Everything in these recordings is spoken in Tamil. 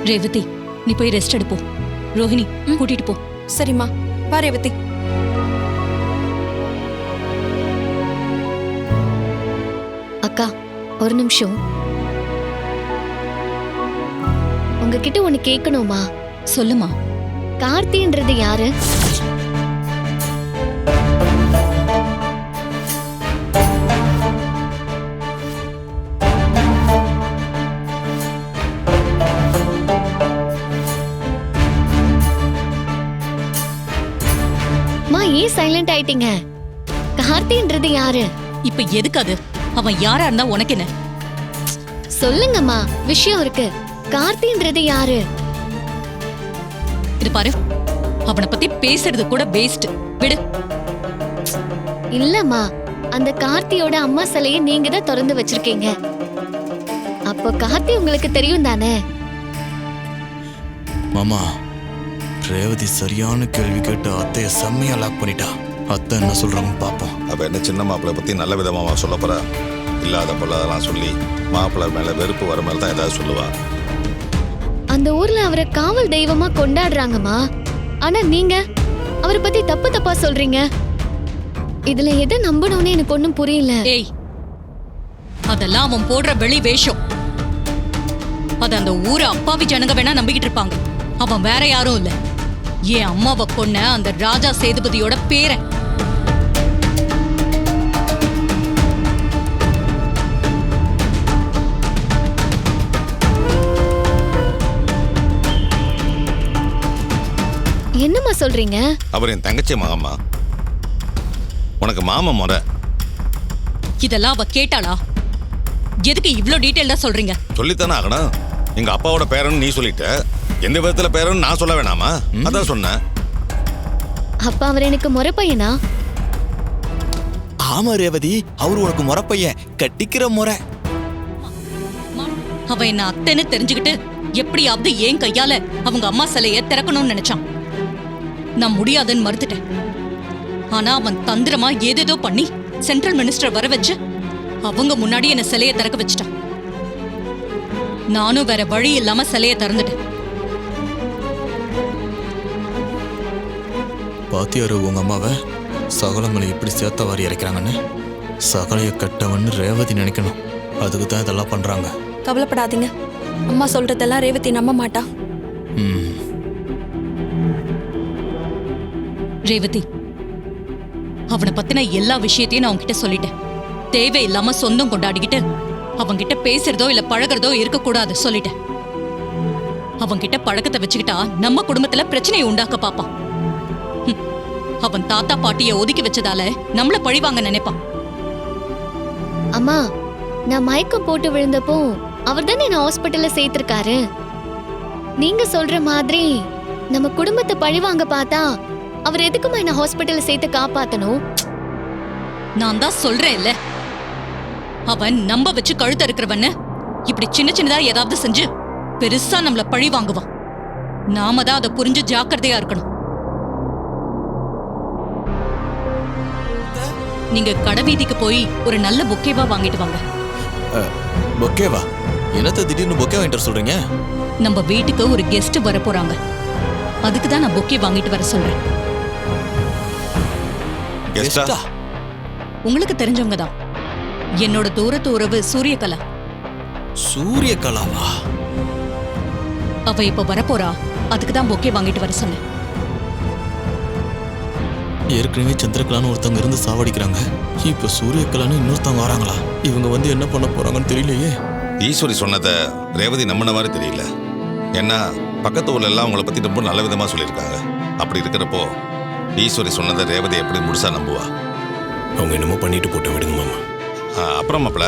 ரேவதி, நீ போய் ரெஸ்ட் எடுப்போ. ரோஹிணி, கூட்டிட்டு போ. சரிம்மா. வா ரேவதி. அக்கா, ஒரு நிமிஷம். உங்ககிட்ட ஒண்ணு கேட்கணுமா? சொல்லுமா. கார்த்தின்றது யாரு? ஏன் சைலண்ட் ஆயிட்டீங்க? கார்த்தின்றது யாரு? இப்ப எதுக்கு அது? அவன் யாரா இருந்தா உனக்கு என்ன? சொல்லுங்கம்மா, விஷயம் இருக்கு. கார்த்தின்றது யாரு? இது பாரு, அவனை பத்தி பேசுறது கூட வேஸ்ட். விடு. இல்லம்மா, அந்த கார்த்தியோட அம்மா சிலையை நீங்க தான் திறந்து வச்சிருக்கீங்க. அப்போ கார்த்தி உங்களுக்கு தெரியும் தானே? மாமா, ரேவதி சரியான கேள்வி கேட்டு அத்தைய செம்மையா லாக் பண்ணிட்டா. அத்தை என்ன சொல்றாங்கன்னு பாப்போம். அப்ப என்ன சின்ன மாப்பிள்ளை பத்தி நல்ல விதமா சொல்ல போற? இல்லாத பொருளெல்லாம் சொல்லி மாப்பிள்ளை மேல வெறுப்பு வர மேல தான் ஏதாவது சொல்லுவா. அந்த ஊர்ல அவரை காவல் தெய்வமா கொண்டாடுறாங்கம்மா. ஆனா நீங்க அவரை பத்தி தப்பு தப்பா சொல்றீங்க. இதுல எதை நம்பணும்னு எனக்கு ஒண்ணும் புரியல. ஏய், அதெல்லாம் அவன் போடுற வெளி வேஷம். அது அந்த ஊரு அப்பாவி ஜனங்க வேணா நம்பிக்கிட்டு இருப்பாங்க. அவன் வேற யாரும் இல்ல, என் அம்மாவை கொன்ன அந்த ராஜா சேதுபதியோட பேரன். என்னம்மா சொல்றீங்க? அவர் என் தங்கச்சி மகம்மா. உனக்கு மாமா முறை. இதெல்லாம் அவ கேட்டாளா? எதுக்கு இவ்ளோ டீடைல்டா சொல்றீங்க? சொல்லித்தானே ஆகணும். எங்க அப்பாவோட பேரன் நீ சொல்லிட்ட, எந்த விதத்துல பேரன் நான் சொல்ல வேணாமா? அதான் சொன்னேன். அப்ப அவர் எனக்கு முறை பையனா? ஆமா ரேவதி, அவரு உனக்கு முறை பையன், கட்டிக்கிற முறை. அவன் என்ன அத்தைன்னு தெரிஞ்சுக்கிட்டு எப்படியாவது ஏன் கையால அவங்க அம்மா சிலைய திறக்கணும்னு நினைச்சான். நான் முடியாதுன்னு மறுத்துட்டேன். ஆனா அவன் தந்திரமா ஏதேதோ பண்ணி சென்ட்ரல் மினிஸ்டர் வர வச்சு அவங்க முன்னாடி என்ன சிலைய திறக்க வச்சுட்டான். நானும் வேற வழி இல்லாம சிலைய திறந்துட்டேன். பாத்தியாரு உங்க அம்மாவை சகலங்களை எப்படி சேர்த்த வாரி இறைக்கிறாங்கன்னு? சகலைய கட்டவன்னு ரேவதி நினைக்கணும். அதுக்கு தான் இதெல்லாம் பண்றாங்க. கவலைப்படாதீங்க, அம்மா சொல்றதெல்லாம் ரேவதி நம்ப மாட்டா. ரேவதி, அவனை பத்தின எல்லா விஷயத்தையும் நான் உன்கிட்ட சொல்லிட்டேன். தேவையில்லாம சொந்தம் கொண்டாடிக்கிட்டு அவன்கிட்ட பேசுறதோ இல்ல பழகிறதோ இருக்கக்கூடாது சொல்லிட்டேன். அவன்கிட்ட பழக்கத்தை வச்சுக்கிட்டா நம்ம குடும்பத்துல பிரச்சனையை உண்டாக்க பாப்பான். அவன் தாத்தா பாட்டிய ஒதுக்கி வச்சதால நம்மள பழிவாங்க நினைப்பான். அம்மா, நான் மயக்கம் போட்டு விழுந்தப்போ அவர் தானே என்ன ஹாஸ்பிட்டல்ல சேர்த்திருக்காரு. நீங்க சொல்ற மாதிரி நம்ம குடும்பத்தை பழிவாங்க பார்த்தா அவர் எதுக்குமா என்ன ஹாஸ்பிட்டல்ல சேர்த்து காப்பாத்தணும்? நான் தான் சொல்றேன் இல்ல, அவன் நம்ப வச்சு கழுத்த இருக்கிறவன்னு இப்படி சின்ன சின்னதா ஏதாவது செஞ்சு பெருசா நம்மள பழி வாங்குவான். நாம தான் அதை புரிஞ்சு ஜாக்கிரதையா இருக்கணும். நீங்க கடைவீதிக்கு போய் ஒரு நல்ல பொக்கேவா வாங்கிட்டு வாங்க. பொக்கேவா? என்னத்த திடீர்னு பொக்கே வாங்கிட்டு சொல்றீங்க? நம்ம வீட்டுக்கு ஒரு கெஸ்ட் வர போறாங்க. அதுக்கு தான் நான் பொக்கே வாங்கிட்டு வர சொல்றேன். கெஸ்டா? உங்களுக்கு தெரிஞ்சவங்க தான். என்னோட தூரத்து உறவு சூரியகலா. சூரியகலாவா? அவ இப்ப வரப்போறா. அதுக்கு தான் பொக்கே வாங்கிட்டு வர சொன்னேன். ஏற்கனவே சந்திரகலான்னு ஒருத்தவங்க இருந்து சாவடிக்கிறாங்க. இப்ப சூரியகலான்னு இன்னொருத்தவங்க வராங்களா? இவங்க வந்து என்ன பண்ண போறாங்கன்னு தெரியலையே. ஈஸ்வரி சொன்னதை ரேவதி நம்பின மாதிரி தெரியல. ஏன்னா பக்கத்து ஊர்ல எல்லாம் அவங்கள பத்தி ரொம்ப நல்ல விதமா சொல்லியிருக்காங்க. அப்படி இருக்கிறப்போ ஈஸ்வரி சொன்னதை ரேவதி எப்படி முழுசா நம்புவா? அவங்க என்னமோ பண்ணிட்டு போட்டு விடுங்க மாமா. அப்புறம் மாப்பிள,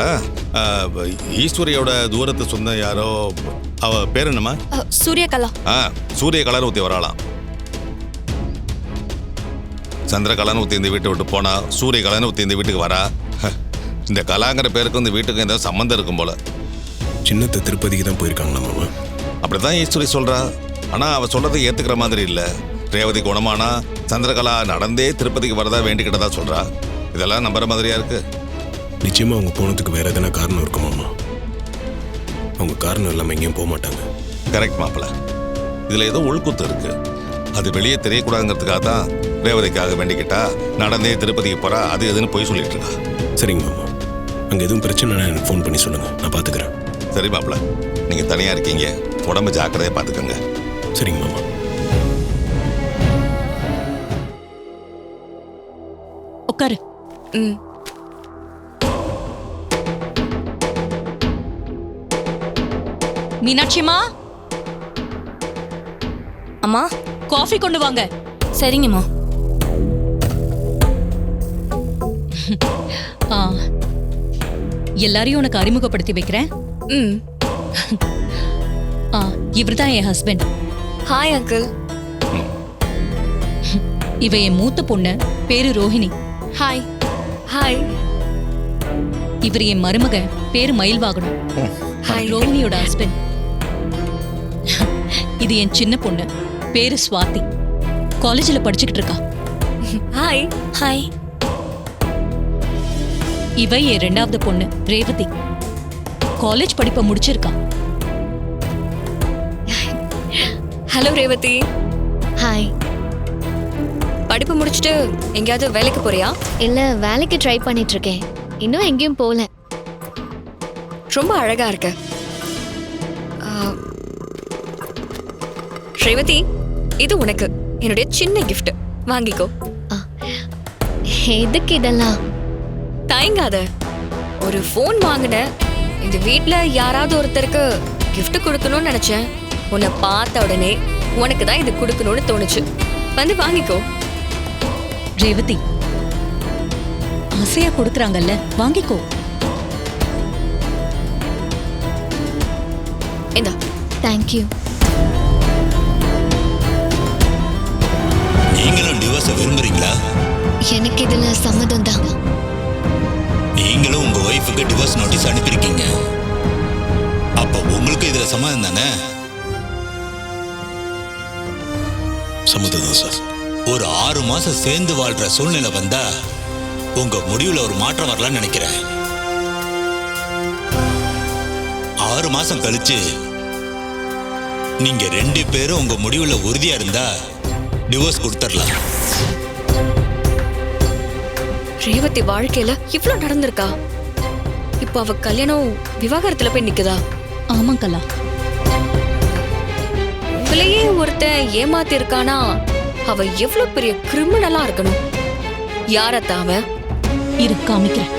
ஈஸ்வரியோட தூரத்து சொந்தம் யாரோ, அவ பேர் என்னம்மா? சூரியகலா. சூரியகலான்னு ஊத்தி வராளாம். சந்திரகலான்னு ஊத்தி இந்த வீட்டை விட்டு போனா சூரியகலான்னு ஊத்தி இந்த வீட்டுக்கு வரா. இந்த கலாங்கிற பேருக்கும் இந்த வீட்டுக்கும் ஏதாவது சம்மந்தம் இருக்கும் போல. சின்னத்தை திருப்பதிக்கு தான் போயிருக்காங்களா மாமா? அப்படிதான் ஈஸ்வரி சொல்றா. ஆனா அவ சொல்றதை ஏத்துக்கிற மாதிரி இல்ல. ரேவதி குணமானா சந்திரகலா நடந்தே திருப்பதிக்கு வரதா வேண்டிக்கிட்டதா சொல்றா. இதெல்லாம் நம்புற மாதிரியா இருக்கு? நிச்சயமா அவங்க போனதுக்கு வேற எதனா காரணம் இருக்கும் மாமா. அவங்க காரணம் இல்லாம எங்கேயும் போக மாட்டாங்க. கரெக்ட் மாப்பிள்ள. இதுல ஏதோ உள்குத்து இருக்கு. அது வெளியே தெரியக்கூடாதுங்கிறதுக்காக தான் ரேவதிக்காக வேண்டிக்கிட்டா நடந்தே திருப்பதிக்கு போறா, அது எதுன்னு போய் சொல்லிட்டு இருக்கா. சரிங்க மாமா, அங்கே எதுவும் பிரச்சனைனா எனக்கு ஃபோன் பண்ணி சொல்லுங்க, நான் பார்த்துக்கிறேன். சரி மாப்பிள்ள, நீங்க தனியா இருக்கீங்க, உடம்பு ஜாக்கிரதையா பார்த்துக்கங்க. சரிங்க மாமா. உட்காரு. ம். மீனாட்சிமா, அம்மா. காஃபி கொண்டு வாங்க. சரிங்கம்மா. ஆ, எல்லாரையும் உனக்கு அறிமுகப்படுத்தி வைக்கிறேன். ம். இவர்தான் என் ஹஸ்பண்ட். Hi uncle. இவ என் மூத்த பொண்ணு, பேரு ரோஹிணி. ஹாய். ஹாய். இவர் என் மருமக, பேரு மயில்வாகனம். ஹாய். ரோஹிணியோட ஹஸ்பண்ட். இது என் சின்ன பொண்ணு, பேரு ஸ்வாதி. காலேஜ்ல படிச்சுக்கிட்டு இருக்கா. ஹாய். ஹாய். இவ என் 2வது பொண்ணு ரேவதி. காலேஜ் படிப்பை முடிச்சிருக்கா. ஹலோ ரேவதி. ஹாய். படிப்பு முடிச்சுட்டு எங்கேயாவது வேலைக்கு போறியா? இல்ல, வேலைக்கு ட்ரை பண்ணிட்டு இருக்கேன். இன்னும் எங்கேயும் போகல. ரொம்ப அழகா இருக்க. ரேவதி, இது உனக்கு என்னுடைய சின்ன gift. வாங்கிக்கோ. எதுக்கு இதெல்லாம்? தயங்காத. ஒரு ஃபோன் வாங்கின. இந்த வீட்ல யாராவது ஒருத்தருக்கு gift கொடுக்கணும்னு நினைச்சேன். உன்னை பார்த்த உடனே உனக்கு தான் இது கொடுக்கணும்னு தோணுச்சு. வந்து வாங்கிக்கோ. ரேவதி, ஆசையா கொடுக்கறாங்கல்ல, வாங்கிக்கோ. இந்தா. தேங்க்யூ. நீங்களும் டிவோர்ஸை விரும்புறீங்களா? எனக்கு இதுல சம்மதம் தான். நீங்களும் உங்க ஒய்ஃபுக்கு டிவோர்ஸ் நோட்டீஸ் அனுப்பியிருக்கீங்க. அப்ப உங்களுக்கு இதுல சம்மதம் தானே? சம்மதம் தான் சார். ஒரு 6 மாசம் சேர்ந்து வாழ்ற சூழ்நிலை வந்தா உங்க முடிவுல ஒரு மாற்றம் வரலாம்னு நினைக்கிறேன். 6 மாசம் கழிச்சு நீங்க 2 பேரும் உங்க முடிவுல உறுதியா இருந்தா டிவோர்ஸ் கொடுத்துடலாம். ரேவதி வாழ்க்கையில இவ்ளோ நடந்திருக்கா? இப்ப அவ கல்யாணம் விவாகரத்துல போய் நிக்குதா? ஆமாங்கல்லா. உங்களையே ஒருத்தன் ஏமாத்தி இருக்கானா, அவ எவ்வளவு பெரிய கிரிமினலா இருக்கணும். யாரத்தான் அவன்? இரு, காமிக்கிறேன்.